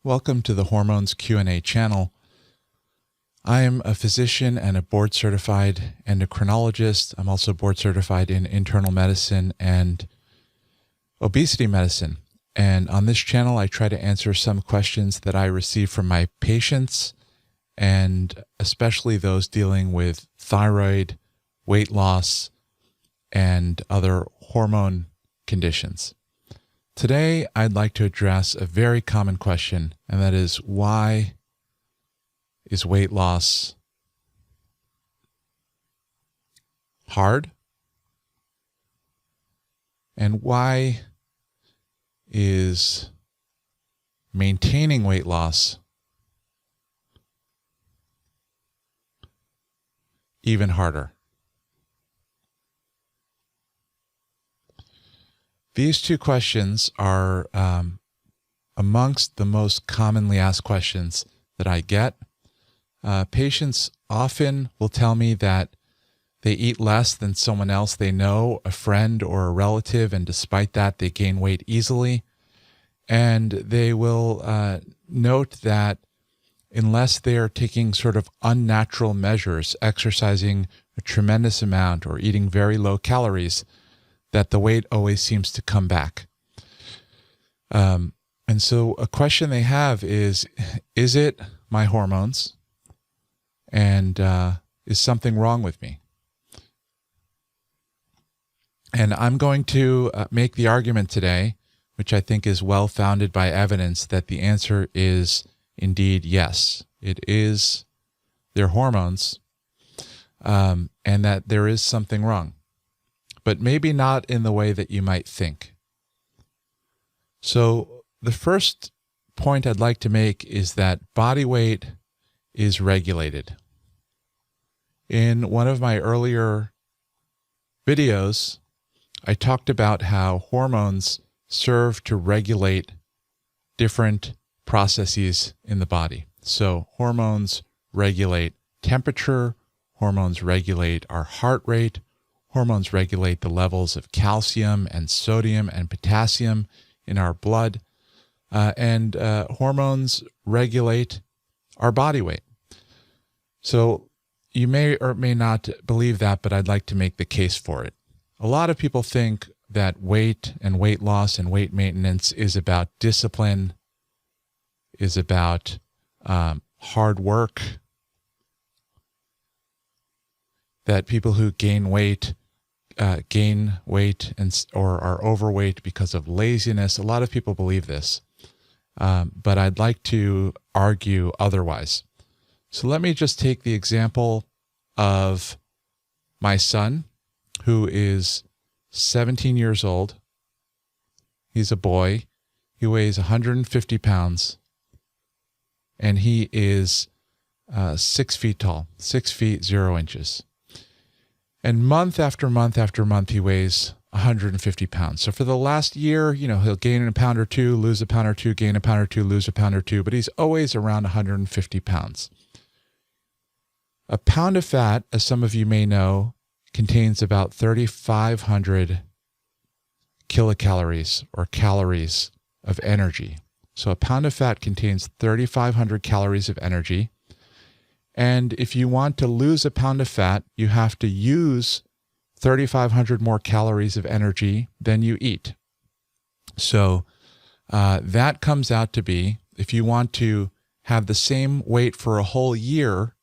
Welcome to the Hormones Q&A channel. I am a physician and a board-certified endocrinologist. I'm also board-certified in internal medicine and obesity medicine. And on this channel, I try to answer some questions that I receive from my patients, and especially those dealing with thyroid, weight loss, and other hormone conditions. Today, I'd like to address a very common question, and that is, why is weight loss hard? And why is maintaining weight loss even harder? These two questions are amongst the most commonly asked questions that I get. Patients often will tell me that they eat less than someone else they know, a friend or a relative, and despite that, they gain weight easily. And they will note that unless they are taking sort of unnatural measures, exercising a tremendous amount or eating very low calories, that the weight always seems to come back. And so a question they have is it my hormones? And is something wrong with me? And I'm going to make the argument today, which I think is well founded by evidence, that the answer is indeed yes. It is their hormones, and that there is something wrong, but maybe not in the way that you might think. So the first point I'd like to make is that body weight is regulated. In one of my earlier videos, I talked about how hormones serve to regulate different processes in the body. So hormones regulate temperature, hormones regulate our heart rate, hormones regulate the levels of calcium and sodium and potassium in our blood, and hormones regulate our body weight. So you may or may not believe that, but I'd like to make the case for it. A lot of people think that weight and weight loss and weight maintenance is about discipline, is about hard work, that people who gain weight or are overweight because of laziness. A lot of people believe this, but I'd like to argue otherwise. So let me just take the example of my son, who is 17 years old. He's a boy. He weighs 150 pounds, and he is 6 feet tall, 6 feet 0 inches. And month after month after month, he weighs 150 pounds. So for the last year, he'll gain a pound or two, lose a pound or two, gain a pound or two, lose a pound or two, but he's always around 150 pounds. A pound of fat, as some of you may know, contains about 3,500 kilocalories or calories of energy. So a pound of fat contains 3,500 calories of energy. And if you want to lose a pound of fat, you have to use 3,500 more calories of energy than you eat. So that comes out to be, if you want to have the same weight for a whole year,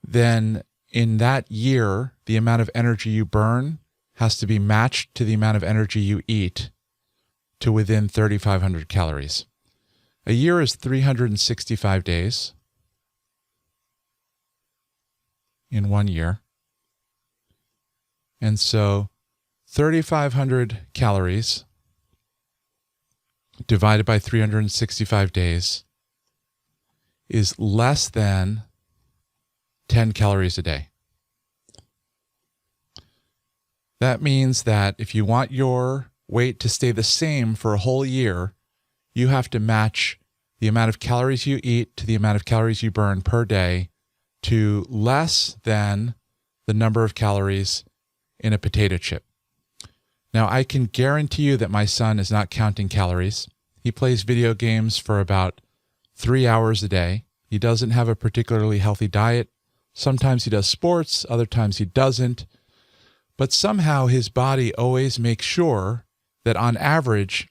then in that year, the amount of energy you burn has to be matched to the amount of energy you eat to within 3,500 calories. A year is 365 days in 1 year. And so 3,500 calories divided by 365 days is less than 10 calories a day. That means that if you want your weight to stay the same for a whole year, you have to match the amount of calories you eat to the amount of calories you burn per day to less than the number of calories in a potato chip. Now, I can guarantee you that my son is not counting calories. He plays video games for about 3 hours a day. He doesn't have a particularly healthy diet. Sometimes he does sports, other times he doesn't. But somehow his body always makes sure that on average,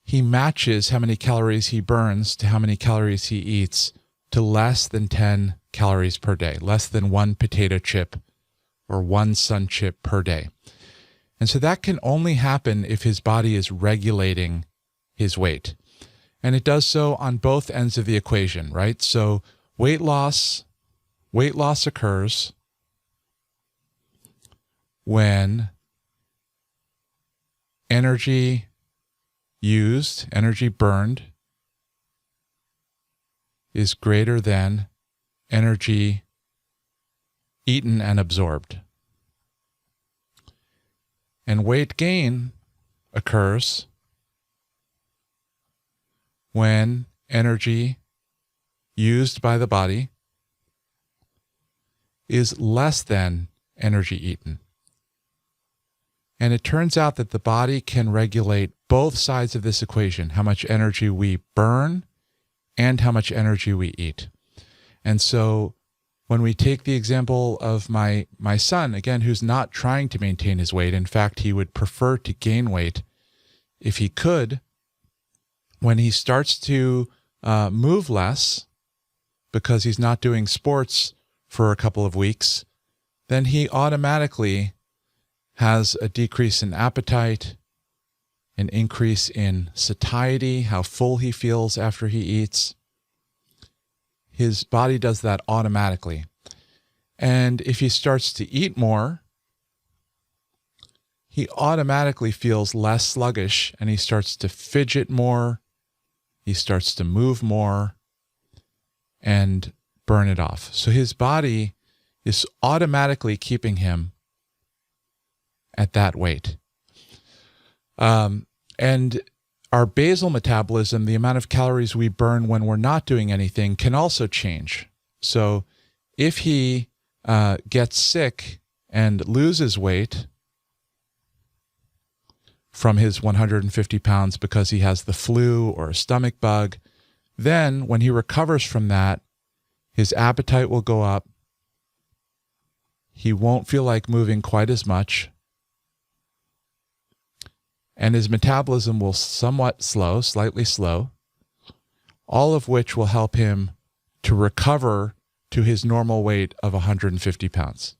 he matches how many calories he burns to how many calories he eats to less than 10 calories per day, less than one potato chip or one sun chip per day. And so that can only happen if his body is regulating his weight. And it does so on both ends of the equation, right? So weight loss occurs when energy used, energy burned, is greater than energy eaten and absorbed. And weight gain occurs when energy used by the body is less than energy eaten. And it turns out that the body can regulate both sides of this equation, how much energy we burn and how much energy we eat. And so when we take the example of my son, again, who's not trying to maintain his weight, in fact, he would prefer to gain weight if he could, when he starts to move less because he's not doing sports for a couple of weeks, then he automatically has a decrease in appetite, an increase in satiety, how full he feels after he eats. His body does that automatically. And if he starts to eat more, he automatically feels less sluggish and he starts to fidget more, he starts to move more and burn it off. So his body is automatically keeping him at that weight. And our basal metabolism, the amount of calories we burn when we're not doing anything, can also change. So if he gets sick and loses weight from his 150 pounds because he has the flu or a stomach bug, then when he recovers from that, his appetite will go up. He won't feel like moving quite as much. And his metabolism will slightly slow, all of which will help him to recover to his normal weight of 150 pounds.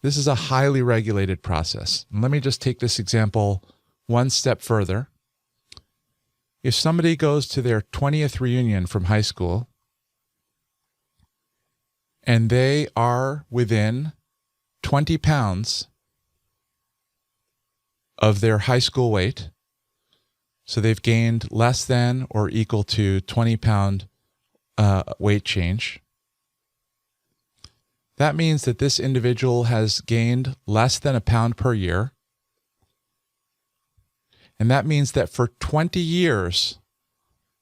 This is a highly regulated process. And let me just take this example one step further. If somebody goes to their 20th reunion from high school and they are within 20 pounds of their high school weight, so they've gained less than or equal to 20-pound weight change, that means that this individual has gained less than a pound per year. And that means that for 20 years,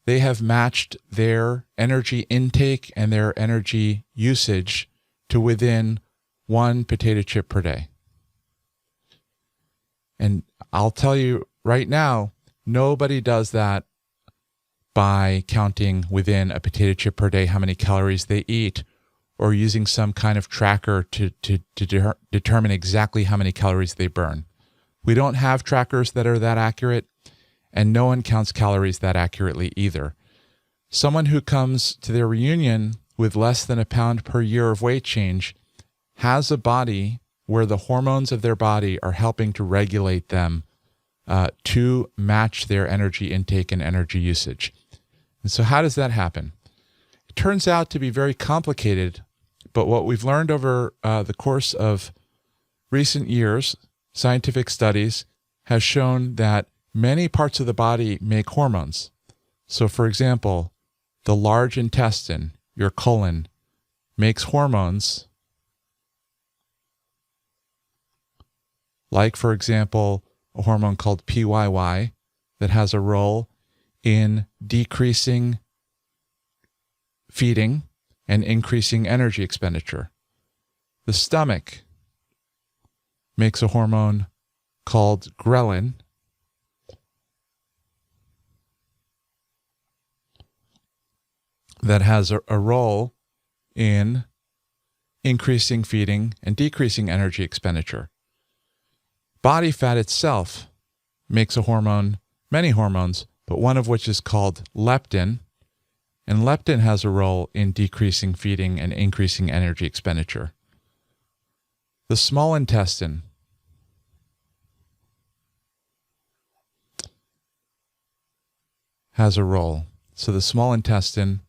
they have matched their energy intake and their energy usage to within one potato chip per day. And I'll tell you right now, nobody does that by counting within a potato chip per day how many calories they eat, or using some kind of tracker to determine exactly how many calories they burn. We don't have trackers that are that accurate, and no one counts calories that accurately either. Someone who comes to their reunion with less than a pound per year of weight change has a body where the hormones of their body are helping to regulate them to match their energy intake and energy usage. And so how does that happen? It turns out to be very complicated, but what we've learned over the course of recent years, scientific studies, has shown that many parts of the body make hormones. So for example, the large intestine, your colon, makes hormones like, for example, a hormone called PYY that has a role in decreasing feeding and increasing energy expenditure. The stomach makes a hormone called ghrelin that has a role in increasing feeding and decreasing energy expenditure. Body fat itself makes a hormone, many hormones, but one of which is called leptin, and leptin has a role in decreasing feeding and increasing energy expenditure. The small intestine has a role. So the small intestine,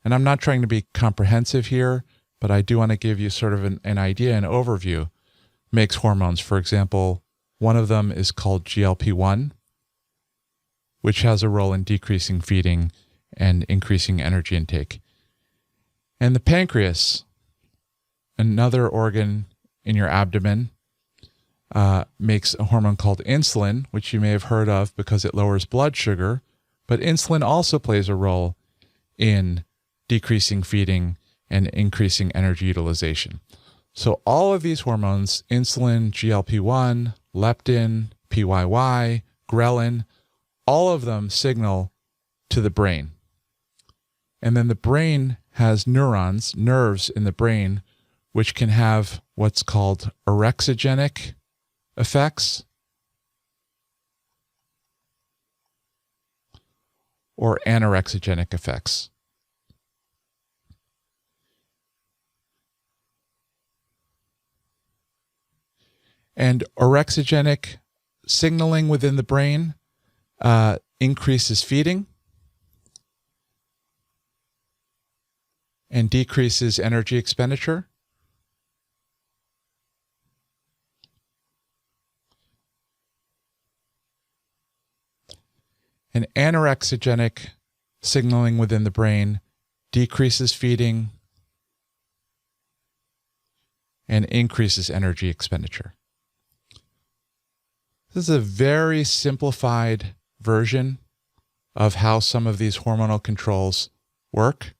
and I'm not trying to be comprehensive here, but I do want to give you sort of an idea, an overview, makes hormones. For example, one of them is called GLP-1, which has a role in decreasing feeding and increasing energy intake. And the pancreas, another organ in your abdomen, makes a hormone called insulin, which you may have heard of because it lowers blood sugar. But insulin also plays a role in decreasing feeding and increasing energy utilization. So all of these hormones, insulin, GLP-1, leptin, PYY, ghrelin, all of them signal to the brain. And then the brain has neurons, nerves in the brain, which can have what's called orexigenic effects or anorexigenic effects. And orexigenic signaling within the brain increases feeding and decreases energy expenditure. And anorexigenic signaling within the brain decreases feeding and increases energy expenditure. This is a very simplified version of how some of these hormonal controls work.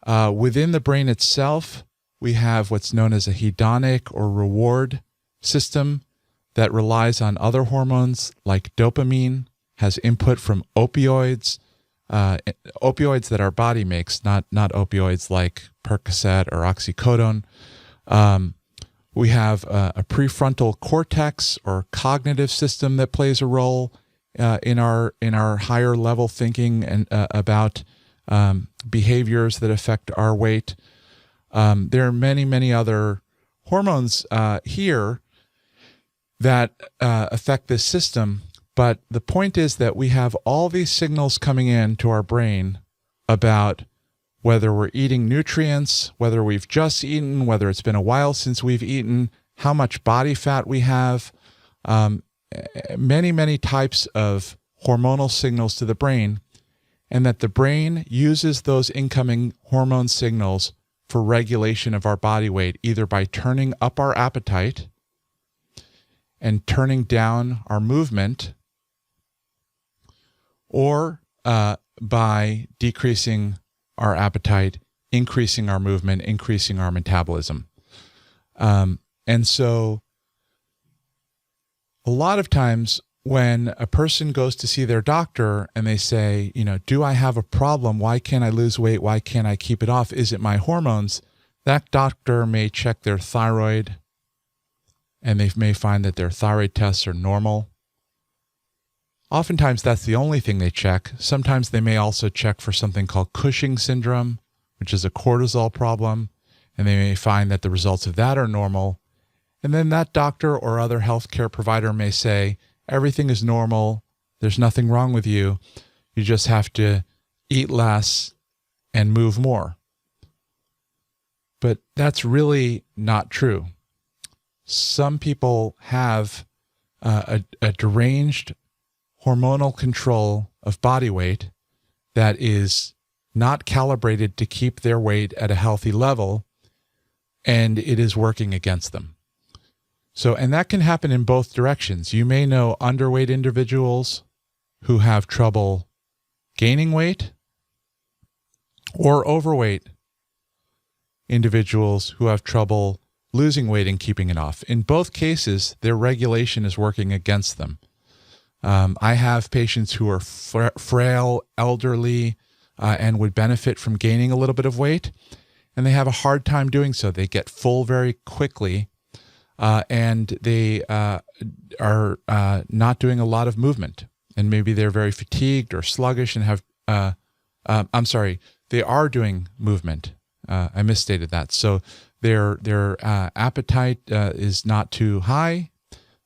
Within the brain itself, we have what's known as a hedonic or reward system that relies on other hormones like dopamine, has input from opioids, opioids that our body makes, not opioids like Percocet or oxycodone. We have a prefrontal cortex or cognitive system that plays a role in our higher level thinking and about behaviors that affect our weight. There are many other hormones here that affect this system. But the point is that we have all these signals coming in to our brain about whether we're eating nutrients, whether we've just eaten, whether it's been a while since we've eaten, how much body fat we have, many types of hormonal signals to the brain, and that the brain uses those incoming hormone signals for regulation of our body weight, either by turning up our appetite and turning down our movement, or by decreasing our appetite, increasing our movement, increasing our metabolism. And so a lot of times when a person goes to see their doctor and they say, do I have a problem? Why can't I lose weight? Why can't I keep it off? Is it my hormones? That doctor may check their thyroid and they may find that their thyroid tests are normal. Oftentimes, that's the only thing they check. Sometimes they may also check for something called Cushing syndrome, which is a cortisol problem, and they may find that the results of that are normal. And then that doctor or other healthcare provider may say, everything is normal, there's nothing wrong with you, you just have to eat less and move more. But that's really not true. Some people have a deranged hormonal control of body weight that is not calibrated to keep their weight at a healthy level, and it is working against them. So, and that can happen in both directions. You may know underweight individuals who have trouble gaining weight, or overweight individuals who have trouble losing weight and keeping it off. In both cases, their regulation is working against them. I have patients who are frail, elderly, and would benefit from gaining a little bit of weight, and they have a hard time doing so. They get full very quickly, and they are not doing a lot of movement, and maybe they're very fatigued or sluggish and have, they are doing movement. I misstated that. So their appetite is not too high.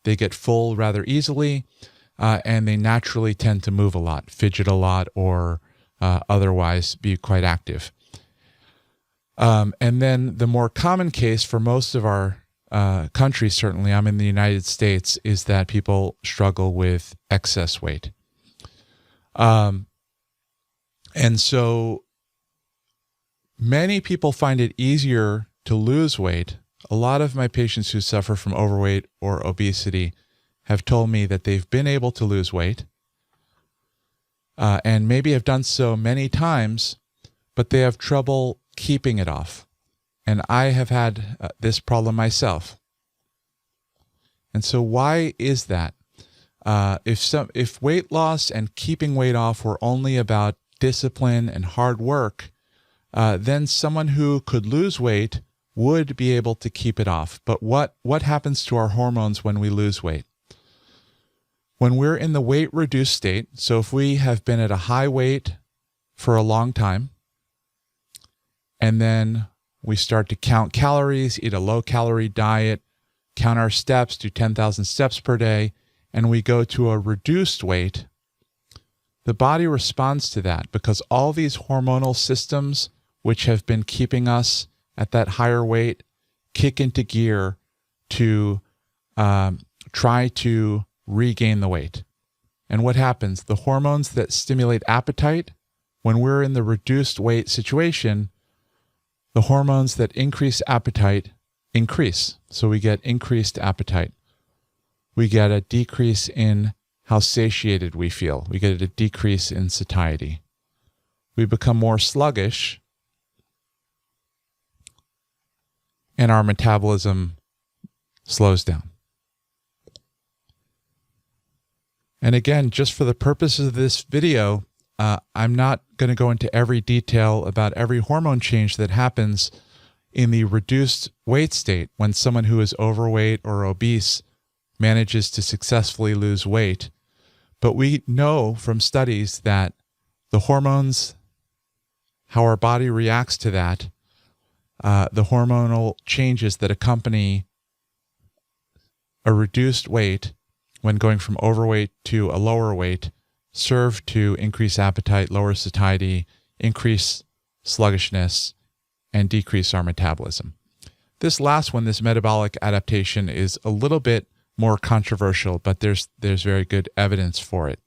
They get full rather easily, and they naturally tend to move a lot, fidget a lot, or otherwise be quite active. And then the more common case for most of our countries, certainly I'm in the United States, is that people struggle with excess weight. And so many people find it easier to lose weight. A lot of my patients who suffer from overweight or obesity have told me that they've been able to lose weight, and maybe have done so many times, but they have trouble keeping it off. And I have had this problem myself. And so why is that? If weight loss and keeping weight off were only about discipline and hard work, then someone who could lose weight would be able to keep it off. But what happens to our hormones when we lose weight? When we're in the weight-reduced state, so if we have been at a high weight for a long time, and then we start to count calories, eat a low-calorie diet, count our steps, do 10,000 steps per day, and we go to a reduced weight, the body responds to that because all these hormonal systems which have been keeping us at that higher weight kick into gear to try to regain the weight. And what happens? The hormones that stimulate appetite, when we're in the reduced weight situation, the hormones that increase appetite increase. So we get increased appetite. We get a decrease in how satiated we feel. We get a decrease in satiety. We become more sluggish, and our metabolism slows down. And again, just for the purposes of this video, I'm not going to go into every detail about every hormone change that happens in the reduced weight state when someone who is overweight or obese manages to successfully lose weight. But we know from studies that the hormones, how our body reacts to that, the hormonal changes that accompany a reduced weight when going from overweight to a lower weight serve to increase appetite, lower satiety, increase sluggishness, and decrease our metabolism. This last one, this metabolic adaptation, is a little bit more controversial, but there's very good evidence for it.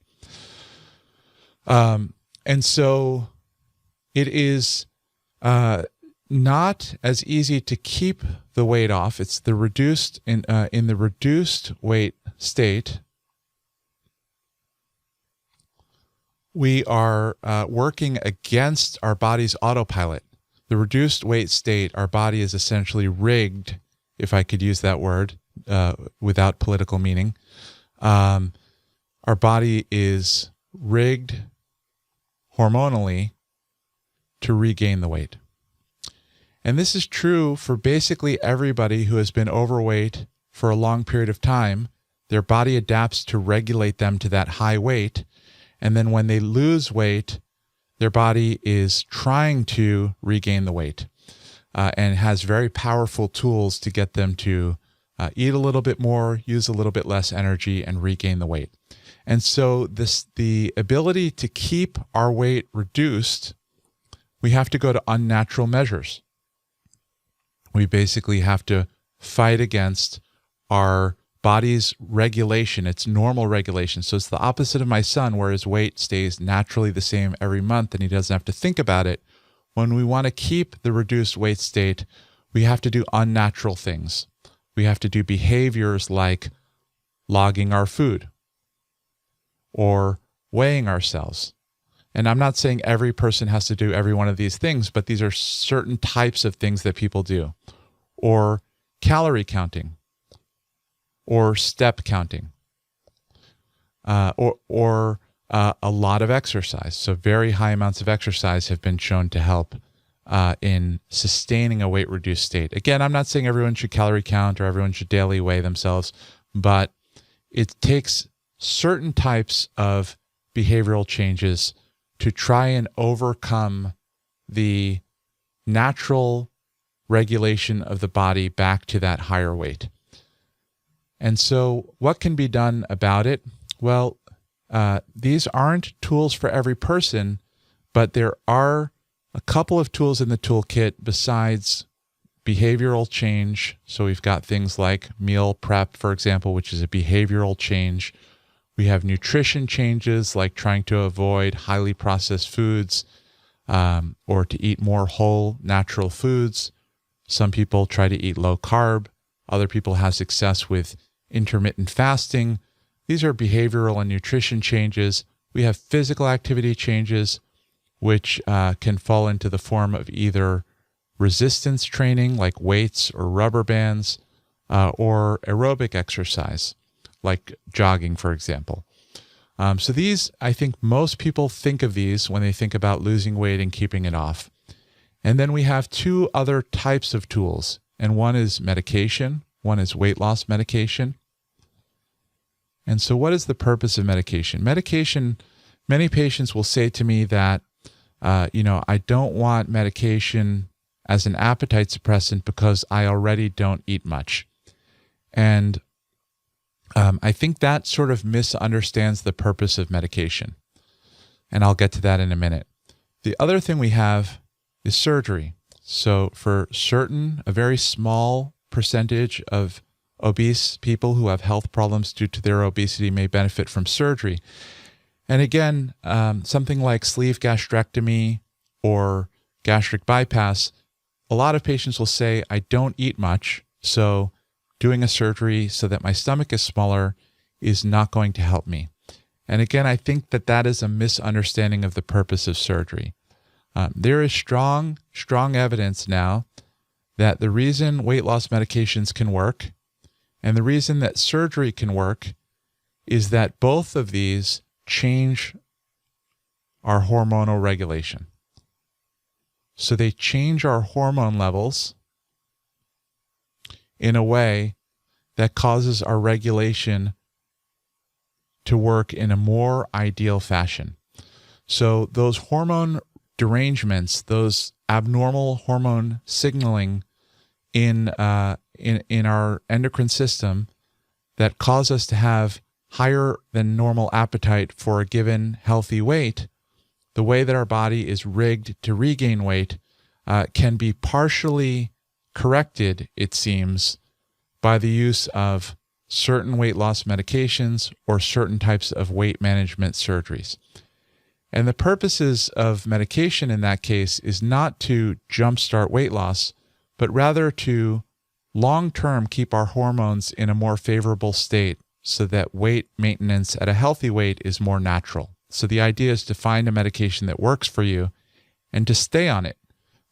And so it is not as easy to keep the weight off. It's the reduced in the reduced weight state. We are working against our body's autopilot. The reduced weight state, our body is essentially rigged, if I could use that word without political meaning. Our body is rigged hormonally to regain the weight. And this is true for basically everybody who has been overweight for a long period of time. Their body adapts to regulate them to that high weight. And then when they lose weight, their body is trying to regain the weight and has very powerful tools to get them to eat a little bit more, use a little bit less energy, and regain the weight. And so the ability to keep our weight reduced, we have to go to unnatural measures. We basically have to fight against our body's regulation, its normal regulation. So it's the opposite of my son, where his weight stays naturally the same every month and he doesn't have to think about it. When we want to keep the reduced weight state, we have to do unnatural things. We have to do behaviors like logging our food or weighing ourselves. And I'm not saying every person has to do every one of these things, but these are certain types of things that people do. Or calorie counting, or step counting, or a lot of exercise. So very high amounts of exercise have been shown to help in sustaining a weight-reduced state. Again, I'm not saying everyone should calorie count or everyone should daily weigh themselves, but it takes certain types of behavioral changes to try and overcome the natural regulation of the body back to that higher weight. And so what can be done about it? Well, these aren't tools for every person, but there are a couple of tools in the toolkit besides behavioral change. So we've got things like meal prep, for example, which is a behavioral change. We have nutrition changes like trying to avoid highly processed foods or to eat more whole, natural foods. Some people try to eat low carb. Other people have success with intermittent fasting. These are behavioral and nutrition changes. We have physical activity changes, which can fall into the form of either resistance training like weights or rubber bands, or aerobic exercise like jogging, for example. So these, I think most people think of these when they think about losing weight and keeping it off. And then we have two other types of tools, and one is medication, one is weight loss medication. And so what is the purpose of medication? Medication, many patients will say to me that, I don't want medication as an appetite suppressant because I already don't eat much. And I think that sort of misunderstands the purpose of medication. And I'll get to that in a minute. The other thing we have is surgery. So for a very small percentage of obese people who have health problems due to their obesity may benefit from surgery. And again, something like sleeve gastrectomy or gastric bypass, a lot of patients will say, I don't eat much, so doing a surgery so that my stomach is smaller is not going to help me. And again, I think that is a misunderstanding of the purpose of surgery. There is strong evidence now that the reason weight loss medications can work and the reason that surgery can work is that both of these change our hormonal regulation. So they change our hormone levels in a way that causes our regulation to work in a more ideal fashion. So those hormone derangements, those abnormal hormone signaling in our endocrine system that cause us to have higher than normal appetite for a given healthy weight, the way that our body is rigged to regain weight can be partially corrected, it seems, by the use of certain weight loss medications or certain types of weight management surgeries. And the purposes of medication in that case is not to jumpstart weight loss, but rather to long-term keep our hormones in a more favorable state so that weight maintenance at a healthy weight is more natural. So the idea is to find a medication that works for you and to stay on it,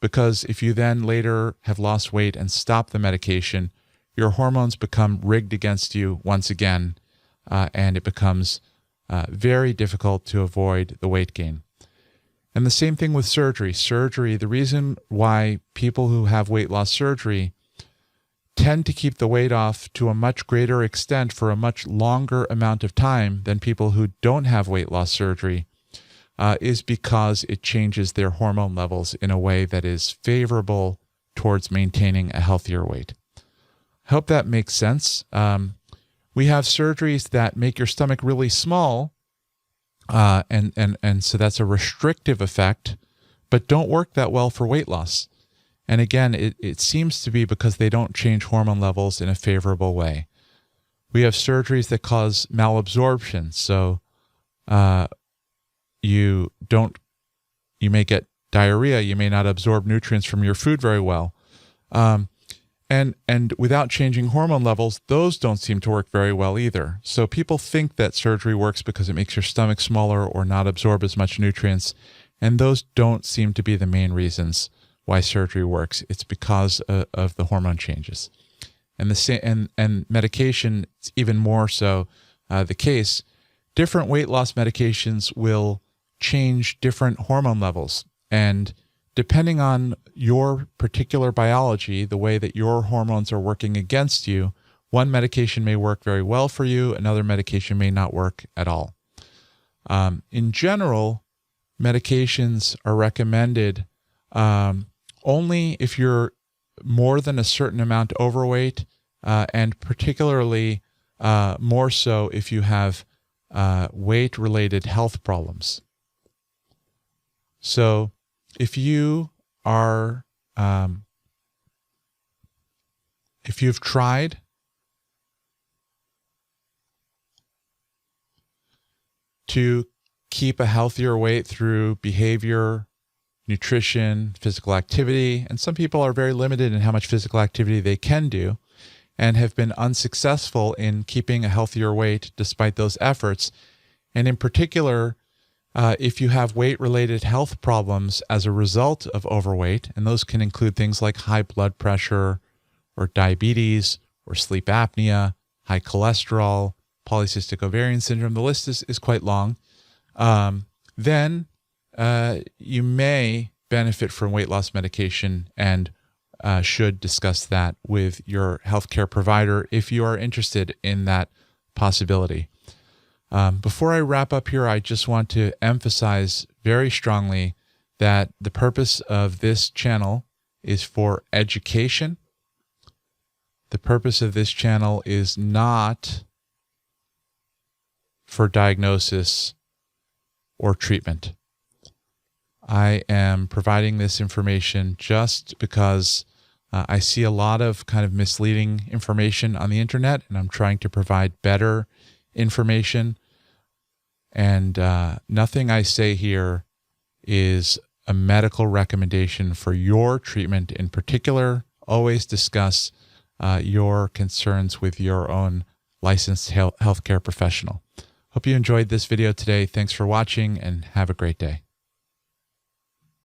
because if you then later have lost weight and stop the medication, your hormones become rigged against you once again, and it becomes very difficult to avoid the weight gain. And the same thing with surgery. Surgery, the reason why people who have weight loss surgery tend to keep the weight off to a much greater extent for a much longer amount of time than people who don't have weight loss surgery is because it changes their hormone levels in a way that is favorable towards maintaining a healthier weight. I hope that makes sense. We have surgeries that make your stomach really small, and so that's a restrictive effect, but don't work that well for weight loss. And again, it seems to be because they don't change hormone levels in a favorable way. We have surgeries that cause malabsorption. So you may get diarrhea. You may not absorb nutrients from your food very well. And without changing hormone levels, those don't seem to work very well either. So people think that surgery works because it makes your stomach smaller or not absorb as much nutrients. And those don't seem to be the main reasons why surgery works. It's because of the hormone changes. And medication, it's even more so the case, different weight loss medications will change different hormone levels. And depending on your particular biology, the way that your hormones are working against you, one medication may work very well for you, another medication may not work at all. In general, medications are recommended only if you're more than a certain amount overweight, and particularly more so if you have weight-related health problems. So if you are, if you've tried to keep a healthier weight through behavior, nutrition, physical activity, and some people are very limited in how much physical activity they can do and have been unsuccessful in keeping a healthier weight despite those efforts. And in particular, if you have weight-related health problems as a result of overweight, and those can include things like high blood pressure or diabetes or sleep apnea, high cholesterol, polycystic ovarian syndrome, the list is quite long, then you may benefit from weight loss medication and should discuss that with your healthcare provider if you are interested in that possibility. Before I wrap up here, I just want to emphasize very strongly that the purpose of this channel is for education. The purpose of this channel is not for diagnosis or treatment. I am providing this information just because I see a lot of kind of misleading information on the internet, and I'm trying to provide better information. And nothing I say here is a medical recommendation for your treatment in particular. Always discuss your concerns with your own licensed healthcare professional. Hope you enjoyed this video today. Thanks for watching and have a great day.